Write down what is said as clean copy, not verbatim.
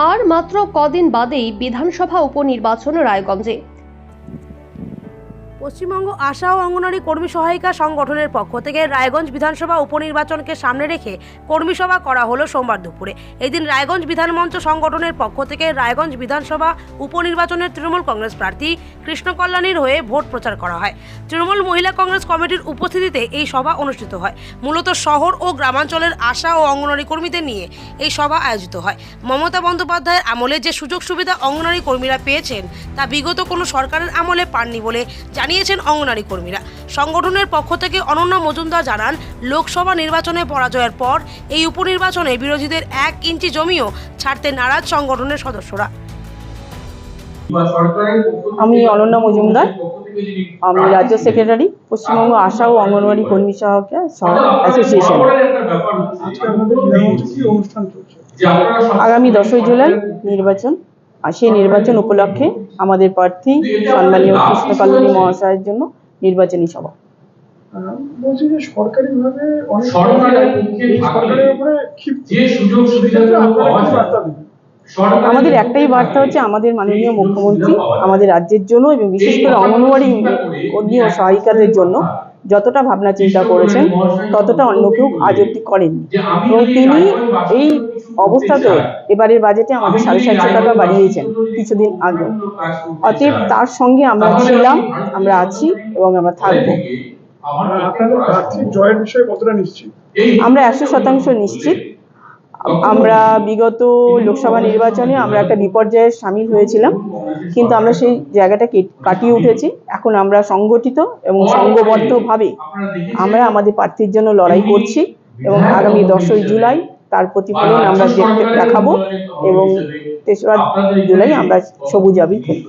আর মাত্র কদিন বাদেই বিধানসভা উপনির্বাচন রায়গঞ্জে। পশ্চিমবঙ্গ আশা ও অঙ্গনওয়াড়ি কর্মী সহায়িকা সংগঠনের পক্ষ থেকে রায়গঞ্জ বিধানসভা উপনির্বাচনকে সামনে রেখে কর্মী সভা করা হলো সোমবার দুপুরে। এই দিন রায়গঞ্জ বিধানমঞ্চ সংগঠনের পক্ষ থেকে রায়গঞ্জ বিধানসভা উপনির্বাচনের তৃণমূল কংগ্রেস প্রার্থী কৃষ্ণ কল্যাণীর হয়ে ভোট প্রচার করা হয়। তৃণমূল মহিলা কংগ্রেস কমিটির উপস্থিতিতে এই সভা অনুষ্ঠিত হয়। মূলত শহর ও গ্রামাঞ্চলের আশা ও অঙ্গনওয়াড়ি কর্মীদের নিয়ে এই সভা আয়োজিত হয়। মমতা বন্দ্যোপাধ্যায়ের আমলে যে সুযোগ সুবিধা অঙ্গনওয়াড়ি কর্মীরা পেয়েছেন তা বিগত কোনো সরকারের আমলে পাননি বলে জানিয়েছেন অঙ্গনওয়াড়ি কর্মীরা। সংগঠনের পক্ষ থেকে অনন্যা মজুমদার জানান, লোকসভা নির্বাচনে পরাজয়ের পর এই উপনির্বাচনে বিরোধীদের 1 ইঞ্চি জমিও ছাড়তে নারাজ সংগঠনের সদস্যরা। আমি অনন্যা মজুমদার, আমি রাজ্য সেক্রেটারি, পশ্চিমবঙ্গ আশা ও অঙ্গনওয়াড়ি কর্মী সহায়িকা অ্যাসোসিয়েশন। আগামী 10ই জুলাই নির্বাচন, আর সেই নির্বাচন উপলক্ষে আমাদের প্রার্থী সম্মানীয় কৃষ্ণ কল্যাণী মহাশয়ের জন্য নির্বাচনী সভা। বলছি যে সরকারিভাবে আমাদের একটাই বার্তা হচ্ছে, আমাদের মাননীয় মুখ্যমন্ত্রী আমাদের রাজ্যের জন্য এবং বিশেষ করে অঙ্গনওয়াড়ি কর্মী ও সহায়িকাদের জন্য যতটা ভাবনা চিন্তা করেছেন ততটা অন্য কেউ আজ অব্দি করেননি, এবং তিনি এই অবস্থাতেও এবারের বাজেটে আমাদের 750 টাকা বাড়িয়েছেন কিছুদিন আগে। অতএব তার সঙ্গে আমরা ছিলাম, আমরা আছি এবং আমরা থাকবো। আমরা 100% নিশ্চিত। আমরা বিগত লোকসভা নির্বাচনে আমরা একটা বিপর্যয়ে সামিল হয়েছিলাম, কিন্তু আমরা সেই জায়গাটা কাটিয়ে উঠেছি। এখন আমরা সংগঠিত এবং সংঘবদ্ধভাবে আমরা আমাদের প্রার্থীর জন্য লড়াই করছি, এবং আগামী 10ই জুলাই তার প্রতিফলন আমরা দেখাবো, এবং 3রা জুলাই আমরা সবুজ আবির খেলব।